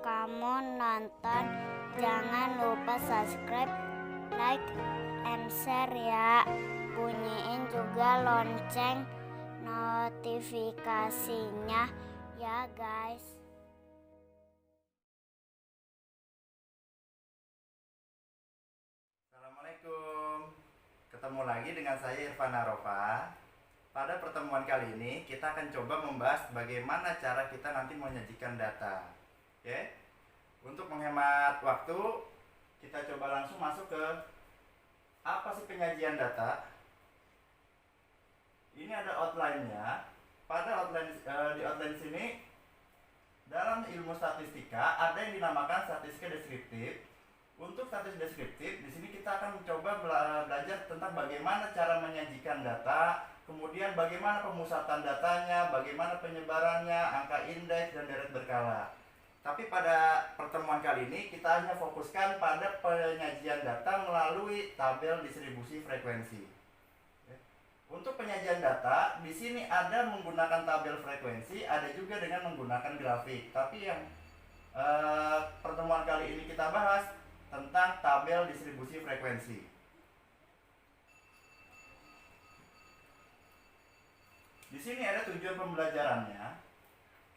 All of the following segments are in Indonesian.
kamu nonton, jangan lupa subscribe, like, and share ya. Bunyiin juga lonceng notifikasinya ya guys. Assalamualaikum. Ketemu lagi dengan saya Irfan Arofa. Pada pertemuan kali ini kita akan coba membahas bagaimana cara kita nanti menyajikan data. Oke. Untuk menghemat waktu, kita coba langsung masuk ke apa sih penyajian data. Ini ada outline-nya. Pada di outline sini dalam ilmu statistika ada yang dinamakan statistika deskriptif. Untuk statistik deskriptif, di sini kita akan mencoba belajar tentang bagaimana cara menyajikan data, kemudian bagaimana pemusatan datanya, bagaimana penyebarannya, angka indeks, dan deret berkala. Tapi pada pertemuan kali ini kita hanya fokuskan pada penyajian data melalui tabel distribusi frekuensi. Untuk penyajian data, di sini ada menggunakan tabel frekuensi, ada juga dengan menggunakan grafik. Tapi yang pertemuan kali ini kita bahas tentang tabel distribusi frekuensi. Di sini ada tujuan pembelajarannya.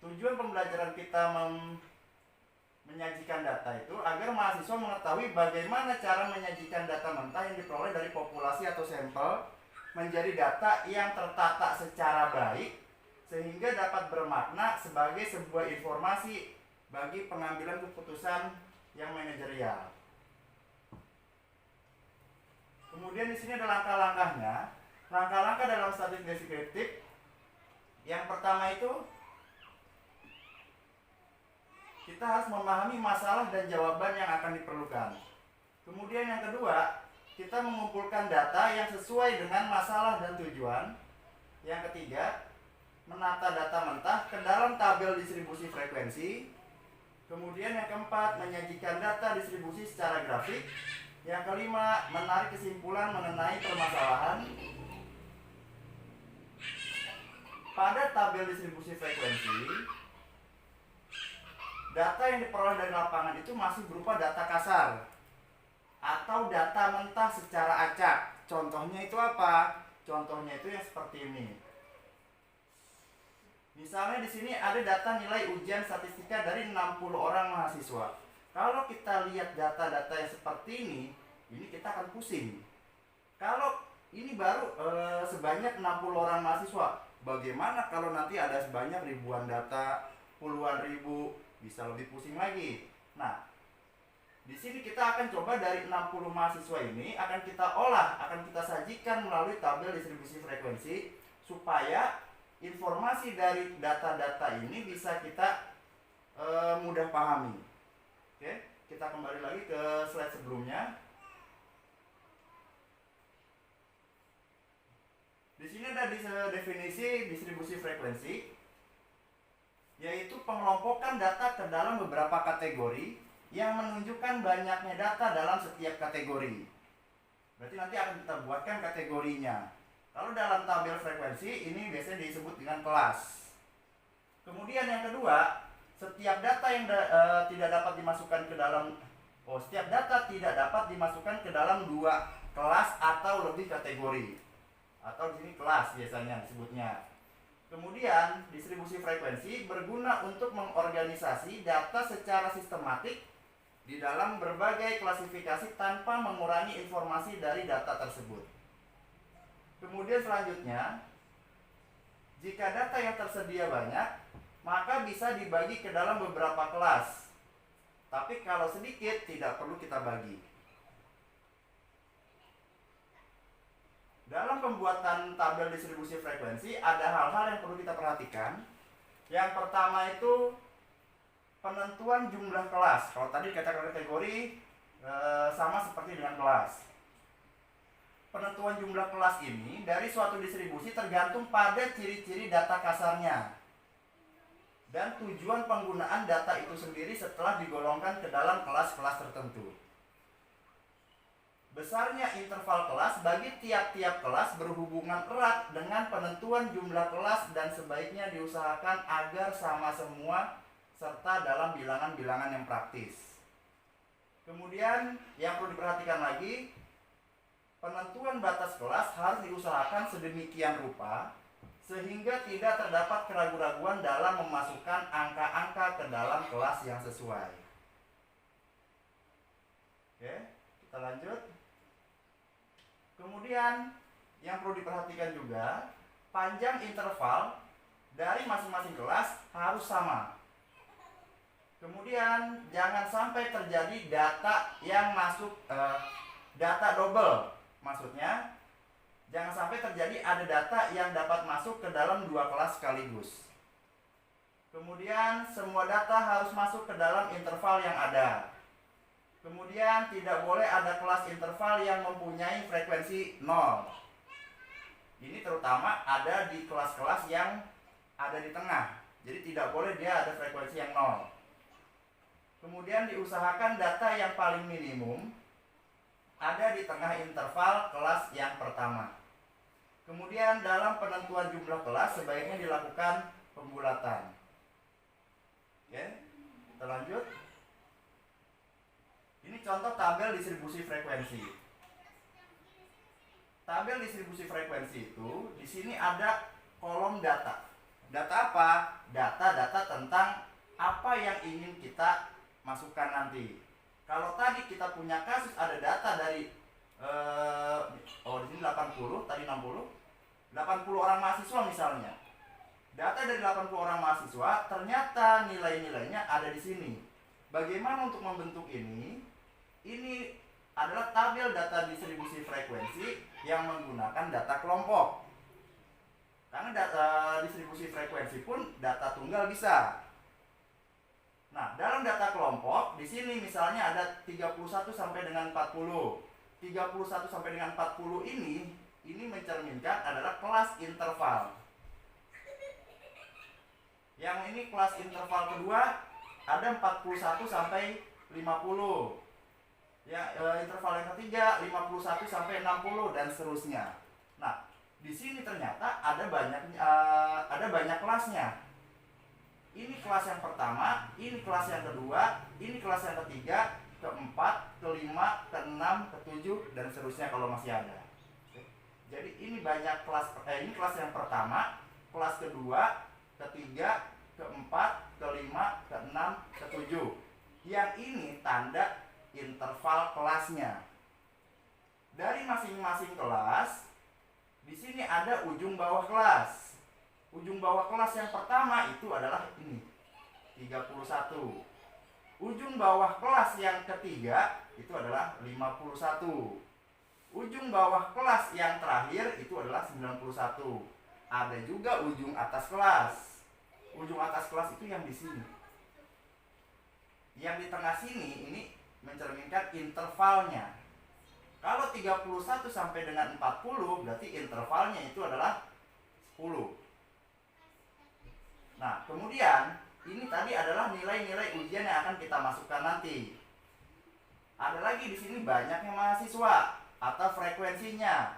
Tujuan pembelajaran kita menyajikan data itu agar mahasiswa mengetahui bagaimana cara menyajikan data mentah yang diperoleh dari populasi atau sampel menjadi data yang tertata secara baik sehingga dapat bermakna sebagai sebuah informasi bagi pengambilan keputusan yang manajerial. Kemudian di sini ada langkah-langkahnya. Langkah-langkah dalam statistik deskriptif. Yang pertama itu kita harus memahami masalah dan jawaban yang akan diperlukan. Kemudian yang kedua, kita mengumpulkan data yang sesuai dengan masalah dan tujuan. Yang ketiga, menata data mentah ke dalam tabel distribusi frekuensi. Kemudian yang keempat, menyajikan data distribusi secara grafik. Yang kelima, menarik kesimpulan mengenai permasalahan. Pada tabel distribusi frekuensi, data yang diperoleh dari lapangan itu masih berupa data kasar atau data mentah secara acak. Contohnya itu apa? Contohnya itu yang seperti ini. Misalnya di sini ada data nilai ujian statistika dari 60 orang mahasiswa. Kalau kita lihat data-data yang seperti ini kita akan pusing. Kalau ini baru sebanyak 60 orang mahasiswa, bagaimana kalau nanti ada sebanyak ribuan data, puluhan ribu, bisa lebih pusing lagi. Nah, di sini kita akan coba dari 60 mahasiswa ini akan kita olah, akan kita sajikan melalui tabel distribusi frekuensi supaya informasi dari data-data ini bisa kita mudah pahami. Oke, kita kembali lagi ke slide sebelumnya. Di sini ada definisi distribusi frekuensi, yaitu pengelompokan data ke dalam beberapa kategori yang menunjukkan banyaknya data dalam setiap kategori. Berarti nanti akan kita buatkan kategorinya. Kalau dalam tabel frekuensi ini biasanya disebut dengan kelas. Kemudian yang kedua, setiap data yang tidak dapat dimasukkan ke dalam setiap data tidak dapat dimasukkan ke dalam dua kelas atau lebih kategori. Atau di sini kelas biasanya disebutnya. Kemudian distribusi frekuensi berguna untuk mengorganisasi data secara sistematik di dalam berbagai klasifikasi tanpa mengurangi informasi dari data tersebut. Kemudian selanjutnya, jika data yang tersedia banyak, maka bisa dibagi ke dalam beberapa kelas. Tapi kalau sedikit, tidak perlu kita bagi. Dalam pembuatan tabel distribusi frekuensi, ada hal-hal yang perlu kita perhatikan. Yang pertama itu penentuan jumlah kelas. Kalau tadi kategori sama seperti dengan kelas. Penentuan jumlah kelas ini dari suatu distribusi tergantung pada ciri-ciri data kasarnya dan tujuan penggunaan data itu sendiri setelah digolongkan ke dalam kelas-kelas tertentu. Besarnya interval kelas bagi tiap-tiap kelas berhubungan erat dengan penentuan jumlah kelas dan sebaiknya diusahakan agar sama semua serta dalam bilangan-bilangan yang praktis. Kemudian yang perlu diperhatikan lagi, penentuan batas kelas harus diusahakan sedemikian rupa sehingga tidak terdapat keraguan-raguan dalam memasukkan angka-angka ke dalam kelas yang sesuai. Oke, kita lanjut. Kemudian yang perlu diperhatikan juga, panjang interval dari masing-masing kelas harus sama. Kemudian jangan sampai terjadi data yang masuk data double. Maksudnya jangan sampai terjadi ada data yang dapat masuk ke dalam dua kelas sekaligus. Kemudian semua data harus masuk ke dalam interval yang ada. Kemudian tidak boleh ada kelas interval yang mempunyai frekuensi 0. Ini terutama ada di kelas-kelas yang ada di tengah. Jadi tidak boleh dia ada frekuensi yang 0. Kemudian diusahakan data yang paling minimum ada di tengah interval kelas yang pertama. Kemudian dalam penentuan jumlah kelas sebaiknya dilakukan pembulatan. Oke, kita lanjut. Ini contoh tabel distribusi frekuensi. Tabel distribusi frekuensi itu di sini ada kolom data. Data apa? Data-data tentang apa yang ingin kita masukkan nanti. Kalau tadi kita punya kasus ada data dari di sini 80, tadi 60. 80 orang mahasiswa misalnya. Data dari 80 orang mahasiswa ternyata nilai-nilainya ada di sini. Bagaimana untuk membentuk ini? Ini adalah tabel data distribusi frekuensi yang menggunakan data kelompok. Karena data distribusi frekuensi pun data tunggal bisa. Nah, dalam data kelompok di sini misalnya ada 31 sampai dengan 40. 31 sampai dengan 40 ini mencerminkan adalah kelas interval. Yang ini kelas interval kedua ada 41 sampai 50. Ya, interval yang ketiga 51 sampai 60 dan seterusnya. Nah, di sini ternyata ada banyak kelasnya. Ini kelas yang pertama, ini kelas yang kedua, ini kelas yang ketiga, keempat, kelima, keenam, ketujuh dan seterusnya kalau masih ada. Jadi ini banyak kelas. Ini kelas yang pertama, kelas kedua, ketiga, keempat, kelima, keenam, ketujuh. Yang ini tanda interval kelasnya. Dari masing-masing kelas, di sini ada ujung bawah kelas. Ujung bawah kelas yang pertama itu adalah ini, 31. Ujung bawah kelas yang ketiga itu adalah 51. Ujung bawah kelas yang terakhir itu adalah 91. Ada juga ujung atas kelas. Ujung atas kelas itu yang di sini. Yang di tengah sini ini mencerminkan intervalnya. Kalau 31 sampai dengan 40 berarti intervalnya itu adalah 10. Nah, kemudian ini tadi adalah nilai-nilai ujian yang akan kita masukkan nanti. Ada lagi di sini banyaknya mahasiswa atau frekuensinya.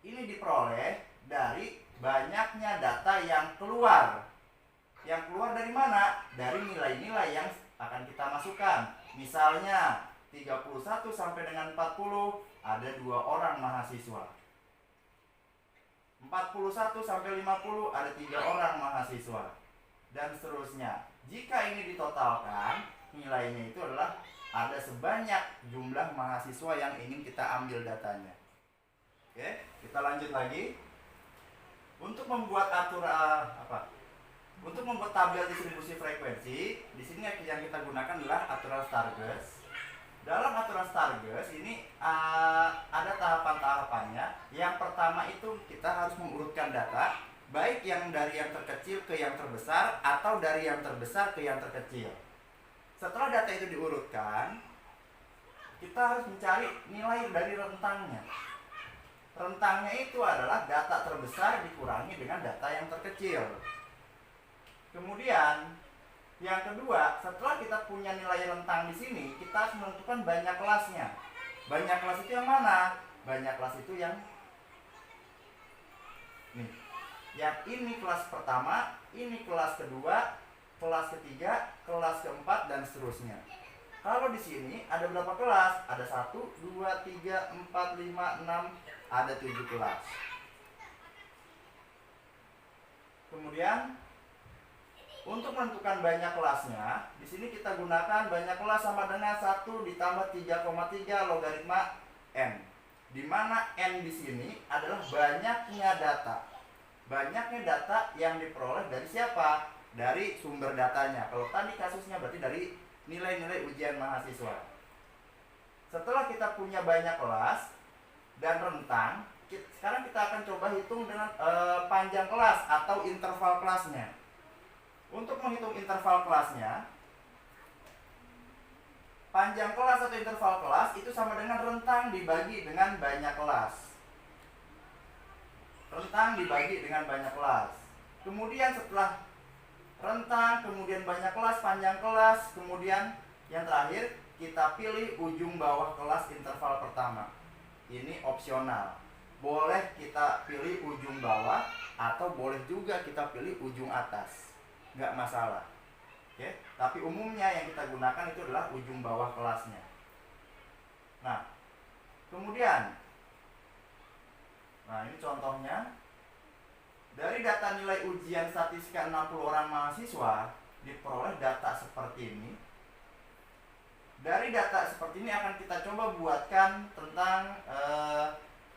Ini diperoleh dari banyaknya data yang keluar. Yang keluar dari mana? Dari nilai-nilai yang akan kita masukkan. Misalnya 31 sampai dengan 40 ada 2 orang mahasiswa. 41 sampai 50 ada 3 orang mahasiswa. Dan seterusnya. Jika ini ditotalkan, nilainya itu adalah ada sebanyak jumlah mahasiswa yang ingin kita ambil datanya. Oke, kita lanjut lagi. Untuk membuat Untuk membuat tabel distribusi frekuensi, di sini yang kita gunakan adalah aturan Stargauss. Dalam aturan Stargauss ini ada tahapan-tahapannya. Yang pertama itu kita harus mengurutkan data, baik yang dari yang terkecil ke yang terbesar atau dari yang terbesar ke yang terkecil. Setelah data itu diurutkan, kita harus mencari nilai dari rentangnya. Rentangnya itu adalah data terbesar dikurangi dengan data yang terkecil. Kemudian yang kedua, setelah kita punya nilai rentang di sini, kita harus menentukan banyak kelasnya. Banyak kelas itu yang mana? Banyak kelas itu yang nih. Yang ini kelas pertama, ini kelas kedua, kelas ketiga, kelas keempat, dan seterusnya. Kalau di sini ada berapa kelas? Ada 1, 2, 3, 4, 5, 6, ada 7 kelas. Kemudian untuk menentukan banyak kelasnya, di sini kita gunakan banyak kelas sama dengan 1 ditambah 3,3 logaritma n. Di mana n di sini adalah banyaknya data. Banyaknya data yang diperoleh dari siapa? Dari sumber datanya. Kalau tadi kasusnya berarti dari nilai-nilai ujian mahasiswa. Setelah kita punya banyak kelas dan rentang, sekarang kita akan coba hitung dengan panjang kelas atau interval kelasnya. Untuk menghitung interval kelasnya, panjang kelas atau interval kelas itu sama dengan rentang dibagi dengan banyak kelas. Rentang dibagi dengan banyak kelas. Kemudian setelah rentang, kemudian banyak kelas, panjang kelas, kemudian yang terakhir kita pilih ujung bawah kelas interval pertama. Ini opsional. Boleh kita pilih ujung bawah atau boleh juga kita pilih ujung atas. Nggak masalah. Oke, tapi umumnya yang kita gunakan itu adalah ujung bawah kelasnya. Nah, kemudian ini contohnya. Dari data nilai ujian statistika 60 orang mahasiswa diperoleh data seperti ini. Dari data seperti ini akan kita coba buatkan tentang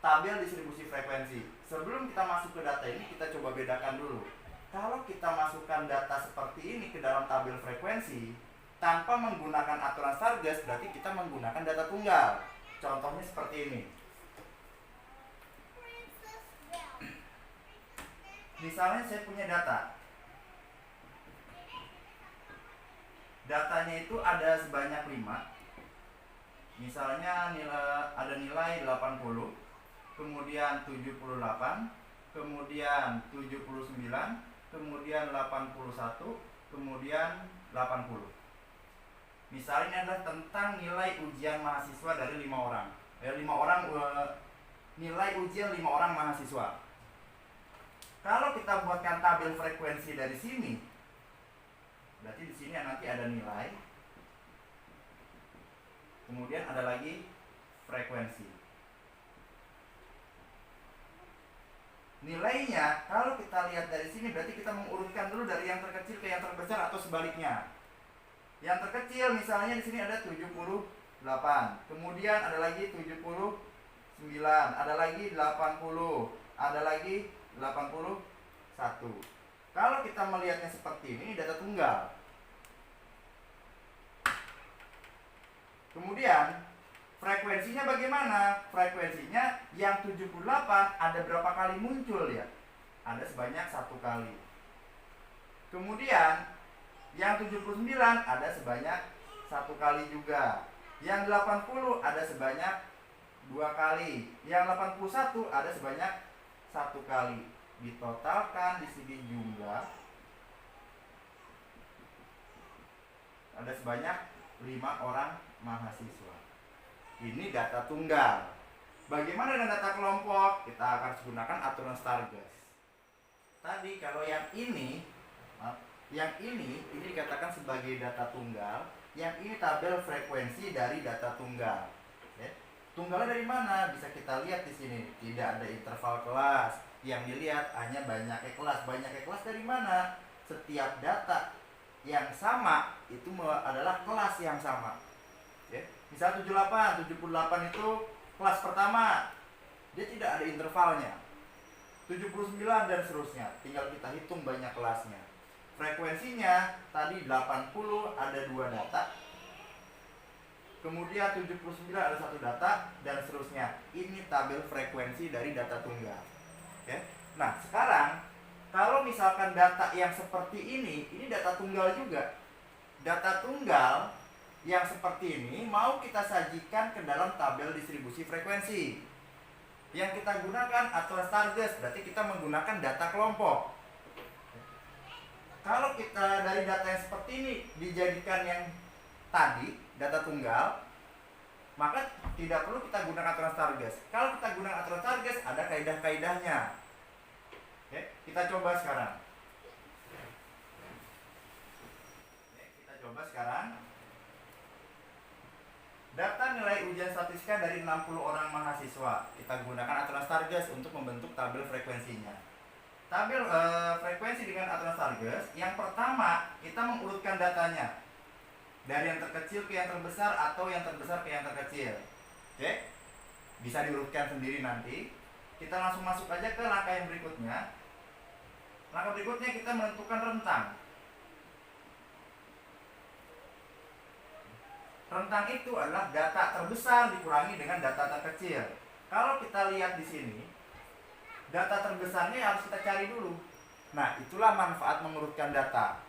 tabel distribusi frekuensi. Sebelum kita masuk ke data ini, kita coba bedakan dulu. Kalau kita masukkan data seperti ini ke dalam tabel frekuensi tanpa menggunakan aturan Stargast, berarti kita menggunakan data tunggal. Contohnya seperti ini. Misalnya saya punya data. Datanya itu ada sebanyak 5. Misalnya ada nilai 80, kemudian 78, kemudian 79, kemudian 81, kemudian 80. Misalnya ini adalah tentang nilai ujian mahasiswa dari 5 orang. Nilai ujian 5 orang mahasiswa. Kalau kita buatkan tabel frekuensi dari sini, berarti di sini nanti ada nilai, kemudian ada lagi frekuensi. Nilainya, kalau kita lihat dari sini, berarti kita mengurutkan dulu dari yang terkecil ke yang terbesar atau sebaliknya. Yang terkecil misalnya di sini ada 78, kemudian ada lagi 79, ada lagi 80, ada lagi 81. Kalau kita melihatnya seperti ini data tunggal. Kemudian frekuensinya bagaimana? Frekuensinya yang 78 ada berapa kali muncul ya? Ada sebanyak 1 kali. Kemudian yang 79 ada sebanyak 1 kali juga. Yang 80 ada sebanyak 2 kali. Yang 81 ada sebanyak 1 kali. Ditotalkan di sini jumlah ada sebanyak 5 orang mahasiswa. Ini data tunggal. Bagaimana dengan data kelompok? Kita akan gunakan aturan Stargast. Tadi kalau yang ini dikatakan sebagai data tunggal, yang ini tabel frekuensi dari data tunggal. Tunggalnya dari mana? Bisa kita lihat di sini. Tidak ada interval kelas. Yang dilihat hanya banyaknya kelas. Banyaknya kelas dari mana? Setiap data yang sama itu adalah kelas yang sama. Misal 78 itu kelas pertama. Dia tidak ada intervalnya. 79 dan seterusnya. Tinggal kita hitung banyak kelasnya. Frekuensinya tadi 80 ada 2 data. Kemudian 79 ada 1 data dan seterusnya. Ini tabel frekuensi dari data tunggal. Nah, sekarang kalau misalkan data yang seperti ini data tunggal juga. Data tunggal yang seperti ini mau kita sajikan ke dalam tabel distribusi frekuensi. Yang kita gunakan aturan Stargast, berarti kita menggunakan data kelompok. Kalau kita dari data yang seperti ini dijadikan yang tadi, data tunggal, maka tidak perlu kita gunakan aturan Stargast. Kalau kita gunakan aturan Stargast, ada kaidah-kaidahnya. Kita coba sekarang. coba sekarang. Data nilai ujian statistika dari 60 orang mahasiswa. Kita gunakan aturan Stargers untuk membentuk tabel frekuensinya. Tabel frekuensi dengan aturan Stargers, yang pertama kita mengurutkan datanya dari yang terkecil ke yang terbesar atau yang terbesar ke yang terkecil. Oke? Bisa diurutkan sendiri nanti. Kita langsung masuk aja ke langkah yang berikutnya. Langkah berikutnya kita menentukan rentang. Rentang itu adalah data terbesar dikurangi dengan data terkecil. Kalau kita lihat di sini, data terbesarnya harus kita cari dulu. Nah, itulah manfaat mengurutkan data.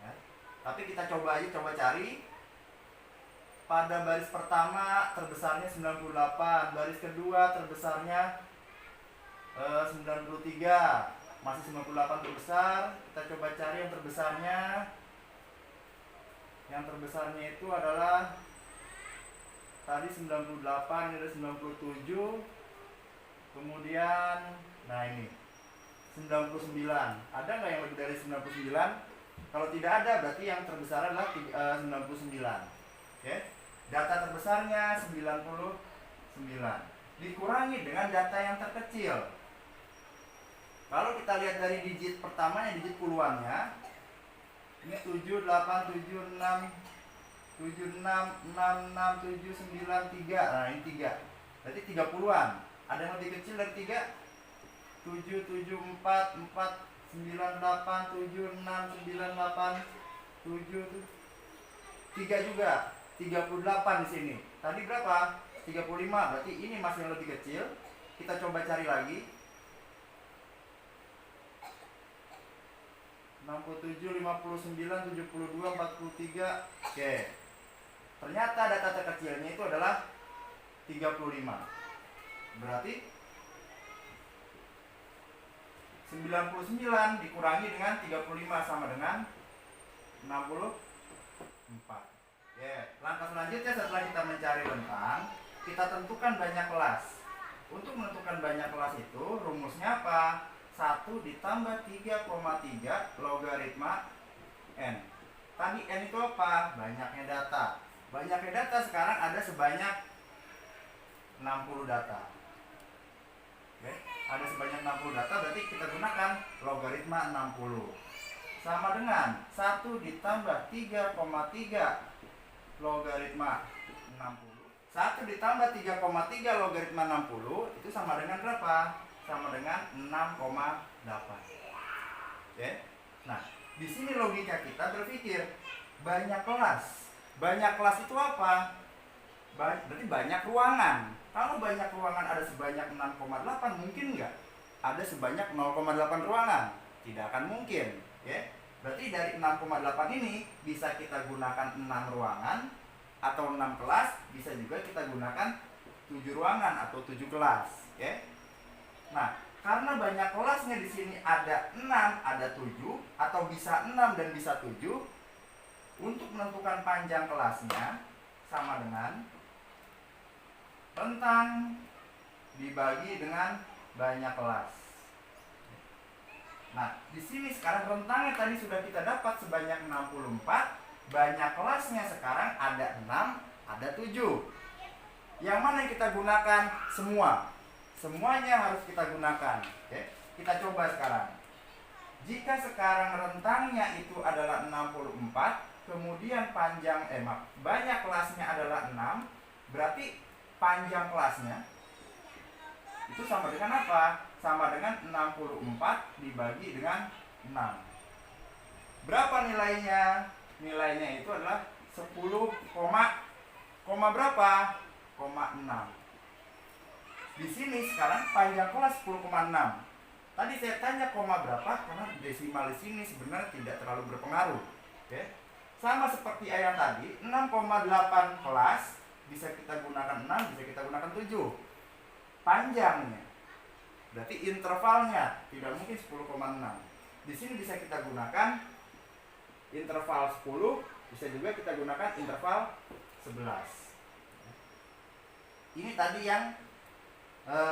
Ya. Tapi kita coba cari. Pada baris pertama terbesarnya 98, baris kedua terbesarnya 93. Masih 98 terbesar. Kita coba cari yang terbesarnya. Yang terbesarnya itu adalah tadi 98, ini ada 97. Kemudian nah ini 99. Ada nggak yang lebih dari 99? Kalau tidak ada berarti yang terbesar adalah 99. Oke. Data terbesarnya 99 dikurangi dengan data yang terkecil. Kalau kita lihat dari digit pertamanya, digit puluhannya, ini 7, 8, 7, 6, 7, 6, 6, 6, 7, 9, 3. Nah ini 3. Berarti 30-an. Ada yang lebih kecil dari 3? 7, 7, 4, 4, 9, 8, 7, 6, 9, 8, 7, 3 juga. 38 di sini. Tadi berapa? 35. Berarti ini masih yang lebih kecil. Kita coba cari lagi. 67, 59, 72, 43. Oke. Ternyata data terkecilnya itu adalah 35. Berarti 99 dikurangi dengan 35 sama dengan 64. Oke. Langkah selanjutnya setelah kita mencari rentang, kita tentukan banyak kelas. Untuk menentukan banyak kelas itu rumusnya apa? 1 ditambah 3,3 logaritma N. Tadi N itu apa? Banyaknya data. Banyaknya data sekarang ada sebanyak 60 data. Oke, ada sebanyak 60 data, berarti kita gunakan logaritma 60. Sama dengan 1 ditambah 3,3 logaritma 60. 1 ditambah 3,3 logaritma 60 itu sama dengan berapa? Sama dengan 6,8. Oke. Nah, di sini logika kita berpikir banyak kelas. Banyak kelas itu apa? Berarti banyak ruangan. Kalau banyak ruangan ada sebanyak 6,8, mungkin nggak? Ada sebanyak 0,8 ruangan? Tidak akan mungkin. Ya. Berarti dari 6,8 ini bisa kita gunakan 6 ruangan atau 6 kelas, bisa juga kita gunakan 7 ruangan atau 7 kelas. Ya. Nah, karena banyak kelasnya di sini ada 6, ada 7, atau bisa 6 dan bisa 7, untuk menentukan panjang kelasnya sama dengan rentang dibagi dengan banyak kelas. Nah, di sini sekarang rentangnya tadi sudah kita dapat sebanyak 64, banyak kelasnya sekarang ada 6, ada 7. Yang mana yang kita gunakan? Semua. Semuanya harus kita gunakan. Oke, kita coba sekarang. Jika sekarang rentangnya itu adalah 64, kemudian banyak kelasnya adalah 6, berarti panjang kelasnya itu sama dengan apa? Sama dengan 64 dibagi dengan 6. Berapa nilainya? Nilainya itu adalah 10, berapa? 6. Di sini sekarang panjang kelas 10,6. Tadi saya tanya koma berapa karena desimal di sini sebenarnya tidak terlalu berpengaruh. Oke. Sama seperti yang tadi, 6,8 kelas bisa kita gunakan 6, bisa kita gunakan 7. Panjangnya. Berarti intervalnya tidak mungkin 10,6. Di sini bisa kita gunakan interval 10, bisa juga kita gunakan interval 11. Ini tadi yang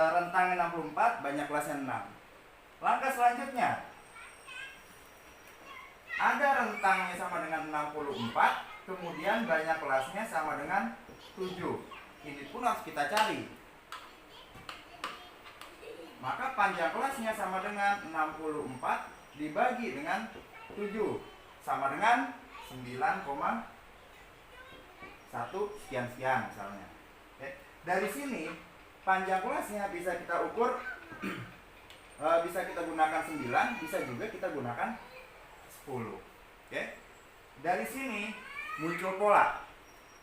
rentangnya 64, banyak kelasnya 6. Langkah selanjutnya, ada rentangnya sama dengan 64, kemudian banyak kelasnya sama dengan 7. Ini pun harus kita cari. Maka panjang kelasnya sama dengan 64 dibagi dengan 7 sama dengan 9,1 sekian-sekian misalnya. Oke. Dari sini panjang kelasnya bisa kita ukur bisa kita gunakan 9, bisa juga kita gunakan 10. Oke. Dari sini muncul pola.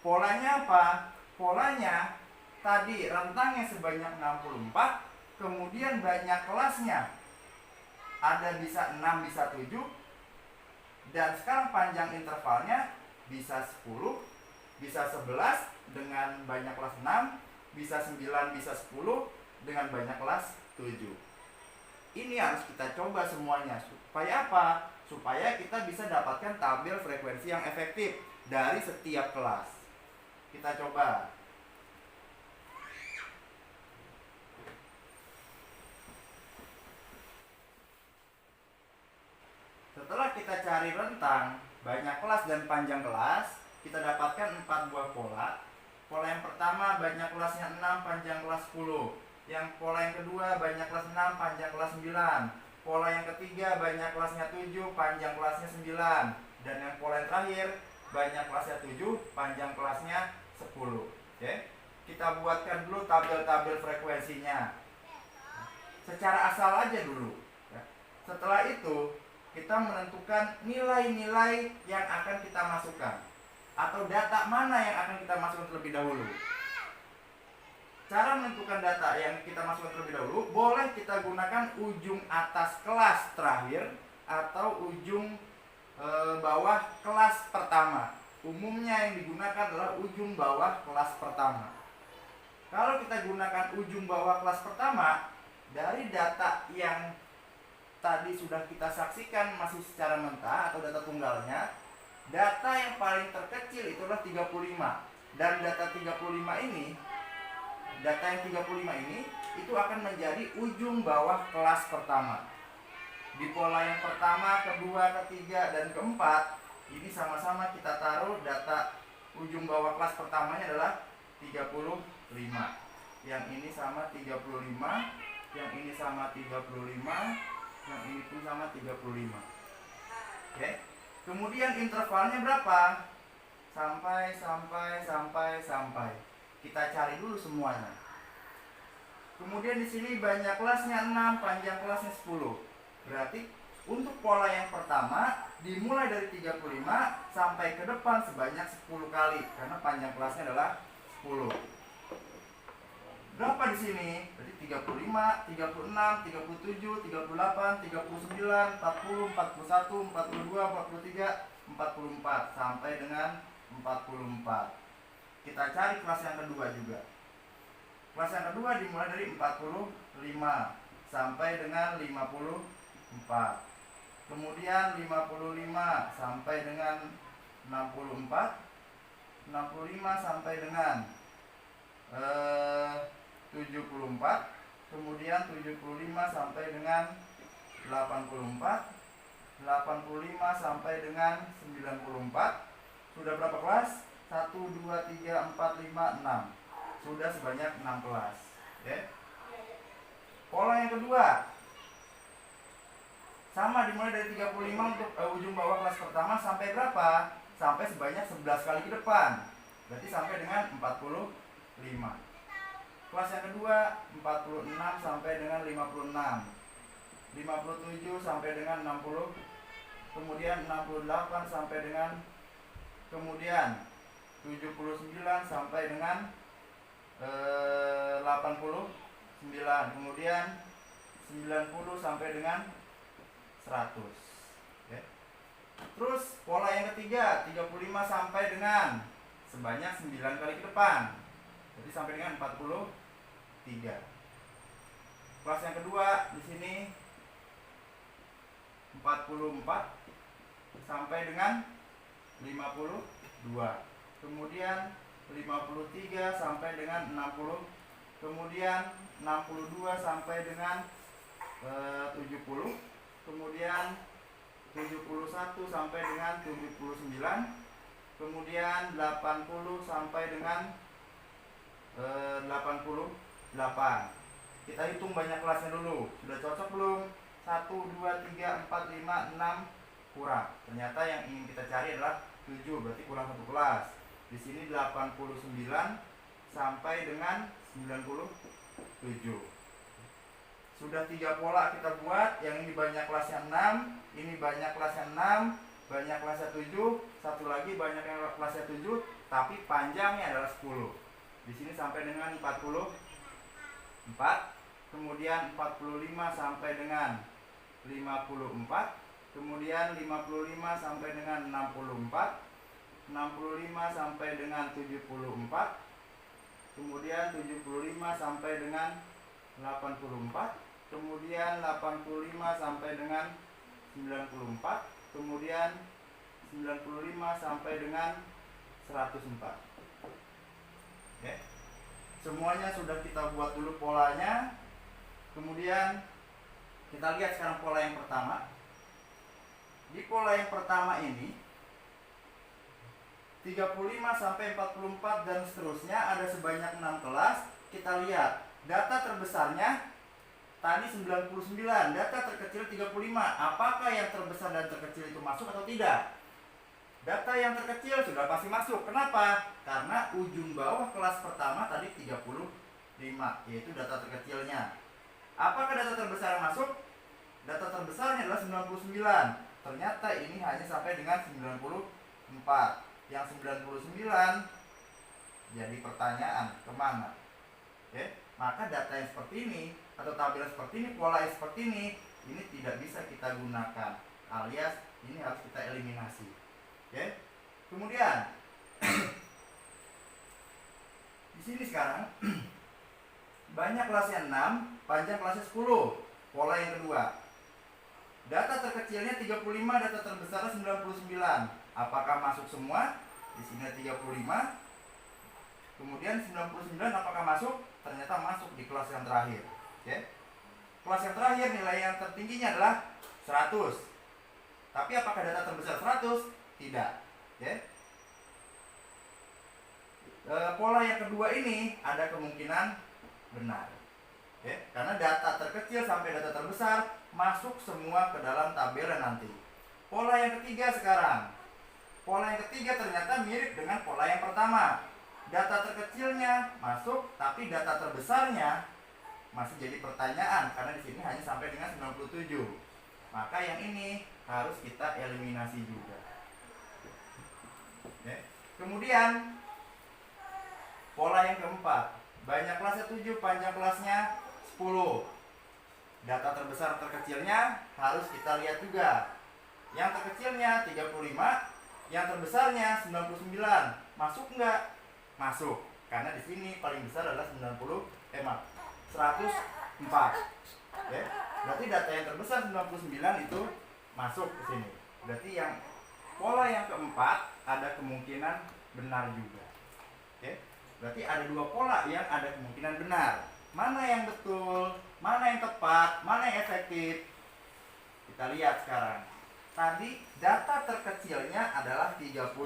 Polanya apa? Polanya tadi rentangnya sebanyak 64, kemudian banyak kelasnya. Ada bisa 6, bisa 7. Dan sekarang panjang intervalnya bisa 10, bisa 11 dengan banyak kelas 6, bisa 9, bisa 10 dengan banyak kelas 7. Ini harus kita coba semuanya. Supaya apa? Supaya kita bisa dapatkan tabel frekuensi yang efektif dari setiap kelas. Kita coba. Setelah kita cari rentang, banyak kelas dan panjang kelas, kita dapatkan 4 buah pola. Pola yang pertama banyak kelasnya 6, panjang kelas 10. Yang pola yang kedua banyak kelas 6, panjang kelas 9. Pola yang ketiga banyak kelasnya 7, panjang kelasnya 9. Dan yang pola yang terakhir banyak kelasnya 7, panjang kelasnya 10. Oke. Kita buatkan dulu tabel-tabel frekuensinya. Secara asal aja dulu. Setelah itu kita menentukan nilai-nilai yang akan kita masukkan atau data mana yang akan kita masukkan terlebih dahulu. Cara menentukan data yang kita masukkan terlebih dahulu, boleh kita gunakan ujung atas kelas terakhir atau ujung bawah kelas pertama. Umumnya yang digunakan adalah ujung bawah kelas pertama. Kalau kita gunakan ujung bawah kelas pertama, dari data yang tadi sudah kita saksikan masih secara mentah atau data tunggalnya, data yang paling terkecil itulah 35. Dan data yang 35 ini itu akan menjadi ujung bawah kelas pertama. Di pola yang pertama, kedua, ketiga, dan keempat, ini sama-sama kita taruh data ujung bawah kelas pertamanya adalah 35. Yang ini sama 35, yang ini sama 35, yang ini pun sama 35. Oke. Kemudian intervalnya berapa? Sampai. Kita cari dulu semuanya. Kemudian di sini banyak kelasnya 6, panjang kelasnya 10. Berarti untuk pola yang pertama dimulai dari 35 sampai ke depan sebanyak 10 kali karena panjang kelasnya adalah 10. Berapa di sini? Berarti 35, 36, 37, 38, 39, 40, 41, 42, 43, 44 sampai dengan 44. Kita cari kelas yang kedua juga. Kelas yang kedua dimulai dari 45 sampai dengan 54. Kemudian 55 sampai dengan 64. 65 sampai dengan 74. Kemudian 75 sampai dengan 84. 85 sampai dengan 94. Sudah berapa kelas? 1, 2, 3, 4, 5, 6. Sudah sebanyak 6 kelas. Oke. Pola yang kedua sama, dimulai dari 35 untuk ujung bawah kelas pertama sampai berapa? Sampai sebanyak 11 kali ke depan. Berarti sampai dengan 45. Kelas yang kedua 46 sampai dengan 56. 57 sampai dengan 60. Kemudian 68 sampai dengan, kemudian 79 sampai dengan 89. Kemudian 90 sampai dengan 100. Oke. Terus pola yang ketiga 35 sampai dengan sebanyak 9 kali ke depan. Jadi sampai dengan 43. Kelas yang kedua di sini 44 sampai dengan 52. Kemudian 53 sampai dengan 60. Kemudian 62 sampai dengan 70. Kemudian 71 sampai dengan 79, kemudian 80 sampai dengan 88. Kita hitung banyak kelasnya dulu. Sudah cocok belum? 1, 2, 3, 4, 5, 6 kurang. Ternyata yang ingin kita cari adalah 7, berarti kurang satu kelas. Di sini 89 sampai dengan 97. Sudah 3 pola kita buat. Yang ini banyak kelasnya 6, ini banyak kelasnya 6, banyak kelasnya 7, satu lagi banyak yang kelasnya 7, tapi panjangnya adalah 10. Di sini sampai dengan 44, kemudian 45 sampai dengan 54, kemudian 55 sampai dengan 64, 65 sampai dengan 74, kemudian 75 sampai dengan 84, kemudian 85 sampai dengan 94, kemudian 95 sampai dengan 104. Oke. Semuanya sudah kita buat dulu polanya. Kemudian kita lihat sekarang pola yang pertama. Di pola yang pertama ini 35 sampai 44 dan seterusnya ada sebanyak 6 kelas. Kita lihat data terbesarnya tadi 99, data terkecil 35. Apakah yang terbesar dan terkecil itu masuk atau tidak? Data yang terkecil sudah pasti masuk. Kenapa? Karena ujung bawah kelas pertama tadi 35, yaitu data terkecilnya. Apakah data terbesar yang masuk? Data terbesarnya adalah 99. Ternyata ini hanya sampai dengan 94. Yang 99 jadi pertanyaan, kemana? Oke, maka data yang seperti ini atau tabel seperti ini, pola yang seperti ini tidak bisa kita gunakan, alias ini harus kita eliminasi. Oke, kemudian di sini sekarang banyak kelasnya 6, panjang kelasnya 10. Pola yang kedua, data terkecilnya 35, data terbesarnya 99. Apakah masuk semua? Di sini 35. Kemudian 99 apakah masuk? Ternyata masuk di kelas yang terakhir. Oke. Kelas yang terakhir nilai yang tertingginya adalah 100. Tapi apakah data terbesar 100? Tidak. Oke. Pola yang kedua ini ada kemungkinan benar. Oke. Karena data terkecil sampai data terbesar masuk semua ke dalam tabel nanti. Pola yang ketiga sekarang. Pola yang ketiga ternyata mirip dengan pola yang pertama. Data terkecilnya masuk, tapi data terbesarnya masih jadi pertanyaan karena di sini hanya sampai dengan 97. Maka yang ini harus kita eliminasi juga. Oke. Kemudian pola yang keempat, banyak kelasnya 7, panjang kelasnya 10. Data terbesar terkecilnya harus kita lihat juga. Yang terkecilnya 35, yang terbesarnya 99. Masuk enggak? Masuk. Karena di sini paling besar adalah 104. Oke. Berarti data yang terbesar 99 itu masuk ke sini. Berarti yang pola yang keempat ada kemungkinan benar juga. Oke. Berarti ada dua pola yang ada kemungkinan benar. Mana yang betul, mana yang tepat, mana yang efektif? Kita lihat sekarang. Tadi data terkecilnya adalah 35.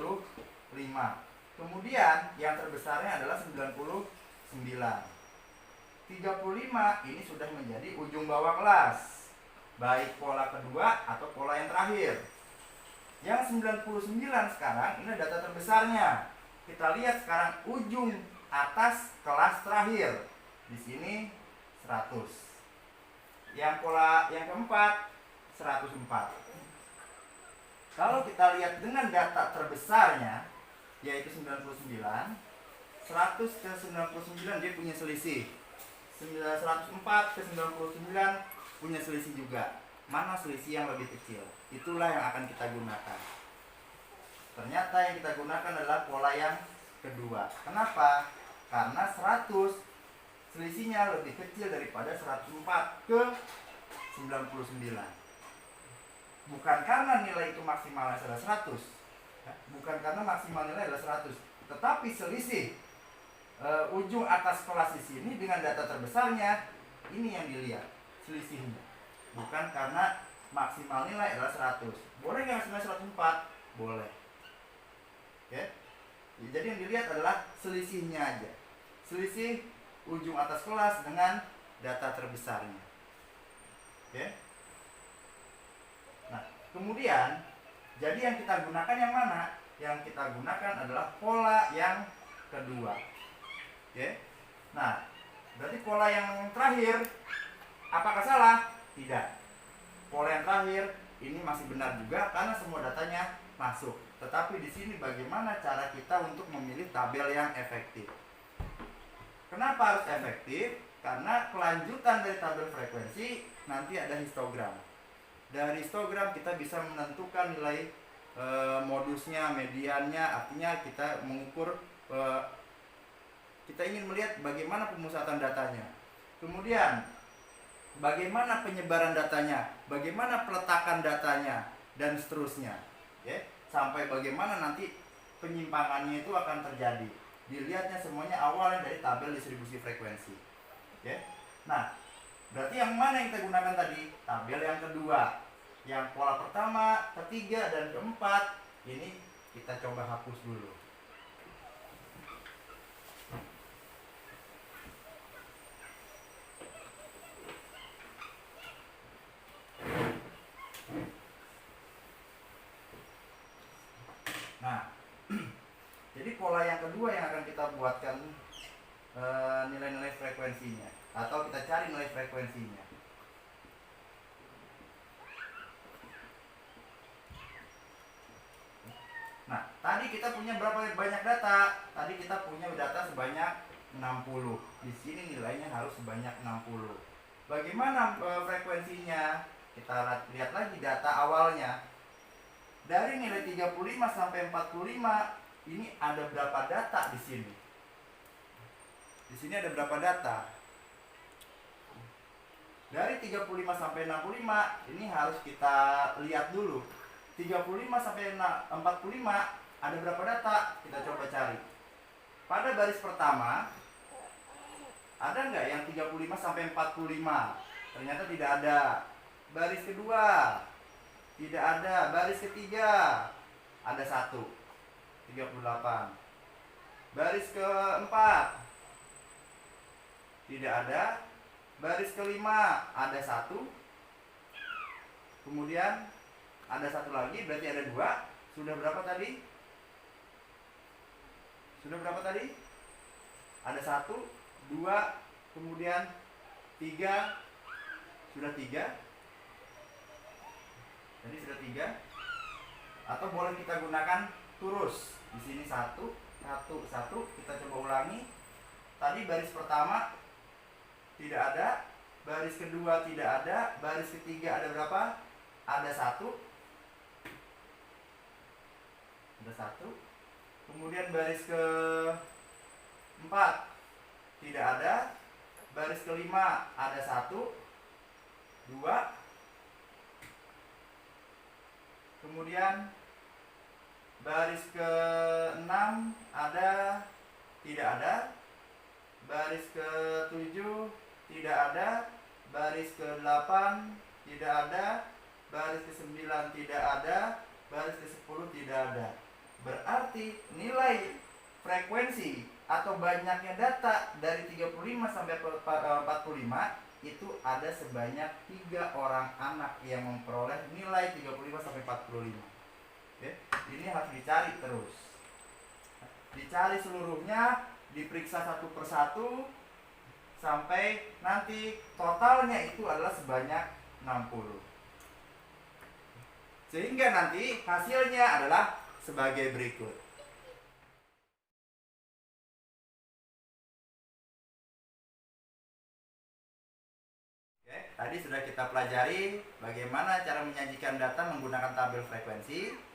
Kemudian yang terbesarnya adalah 99. 35 ini sudah menjadi ujung bawah kelas. Baik pola kedua atau pola yang terakhir. Yang 99 sekarang ini data terbesarnya. Kita lihat sekarang ujung atas kelas terakhir. Di sini 100. Yang pola yang keempat 104. Kalau kita lihat dengan data terbesarnya yaitu 99, 100 ke 99 dia punya selisih. 104 ke 99 punya selisih juga. Mana selisih yang lebih kecil? Itulah yang akan kita gunakan. Ternyata yang kita gunakan adalah pola yang kedua. Kenapa? Karena 100 selisihnya lebih kecil daripada 104 ke 99. Bukan karena nilai itu maksimalnya adalah 100. Bukan karena maksimal nilai adalah 100. Tetapi selisih ujung atas kelas di sini dengan data terbesarnya ini yang dilihat selisihnya. Bukan karena maksimal nilai adalah 100. Boleh nggak nilai 104? Boleh. Oke. Jadi yang dilihat adalah selisihnya aja. Selisih ujung atas kelas dengan data terbesarnya. Oke. Nah, kemudian jadi yang kita gunakan yang mana? Yang kita gunakan adalah pola yang kedua. Oke. Nah, berarti pola yang terakhir apakah salah? Tidak. Pola yang terakhir ini masih benar juga karena semua datanya masuk. Tetapi di sini bagaimana cara kita untuk memilih tabel yang efektif? Kenapa harus efektif? Karena kelanjutan dari tabel frekuensi nanti ada histogram. Dari histogram kita bisa menentukan nilai modusnya, mediannya, artinya kita mengukur, kita ingin melihat bagaimana pemusatan datanya. Kemudian bagaimana penyebaran datanya, bagaimana peletakan datanya, dan seterusnya. Ya, sampai bagaimana nanti penyimpangannya itu akan terjadi. Dilihatnya semuanya awalnya dari tabel distribusi frekuensi. Ya. Nah, berarti yang mana yang kita gunakan tadi? Tabel yang kedua. Yang pola pertama, ketiga, dan keempat ini kita coba hapus dulu. Nah, jadi pola yang kedua yang akan kita buatkan nilai-nilai frekuensinya, atau kita cari nilai frekuensinya. Nah, tadi kita punya berapa banyak data? Tadi kita punya data sebanyak 60. Di sini nilainya harus sebanyak 60. Bagaimana frekuensinya? Kita lihat lagi data awalnya. Dari nilai 35 sampai 45, ini ada berapa data di sini? Di sini ada berapa data? Dari 35 sampai 65, ini harus kita lihat dulu. 35 sampai 45 ada berapa data? Kita coba cari. Pada baris pertama ada nggak yang 35 sampai 45? Ternyata tidak ada. Baris kedua tidak ada. Baris ketiga ada 1, 38. Baris keempat tidak ada. Baris kelima ada 1. Kemudian ada 1 lagi, berarti ada 2. Sudah berapa tadi? Sudah berapa tadi? Ada 1, 2, kemudian 3. Sudah 3. Jadi sudah 3. Atau boleh kita gunakan turus. Di sini 1, 1, 1. Kita coba ulangi. Tadi baris pertama tidak ada, baris kedua tidak ada, baris ketiga ada berapa? Ada 1. Ada 1. Kemudian baris ke-4 tidak ada. Baris kelima ada 1, 2. Kemudian baris ke-6 ada, tidak ada. Baris ke-7 tidak ada. Baris ke-8 tidak ada. Baris ke-9 tidak ada. Baris ke-10 tidak ada. Berarti nilai frekuensi atau banyaknya data dari 35 sampai 45 itu ada sebanyak 3 orang anak yang memperoleh nilai 35 sampai 45. Oke, ini harus dicari terus. Dicari seluruhnya, diperiksa satu persatu sampai nanti totalnya itu adalah sebanyak 60. Sehingga nanti hasilnya adalah sebagai berikut. Oke, tadi sudah kita pelajari bagaimana cara menyajikan data menggunakan tabel frekuensi.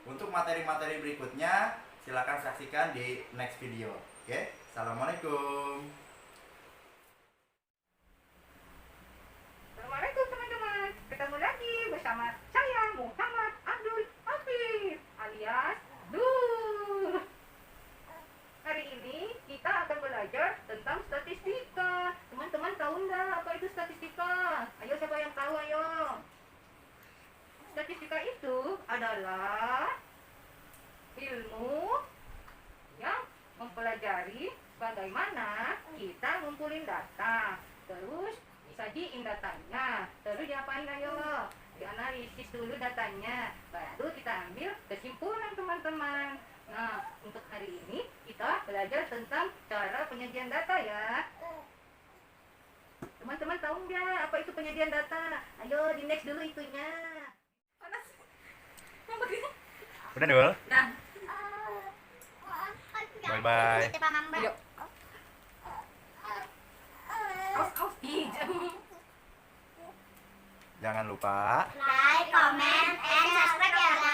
Untuk materi-materi berikutnya silakan saksikan di next video. Oke, assalamualaikum. Assalamualaikum teman-teman, ketemu lagi bersama saya Muhammad Abdul Hafiz alias Dur. Hari ini kita akan belajar tentang statistika. Teman-teman tahu nggak apa itu statistika? Ayo siapa yang tahu ayo. adalah ilmu yang mempelajari bagaimana kita ngumpulin data, terus sajiin datanya, terus diapain ayo? Dianalisis dulu datanya, baru kita ambil kesimpulan teman-teman. Nah, untuk hari ini kita belajar tentang cara penyajian data ya. Teman-teman tahu nggak apa itu penyajian data? Ayo di next dulu itunya. Panas. Mau begini? Udah Dul? Nah, Bye bye. ayo. Aus, Jangan lupa Like, comment, and subscribe ya guys.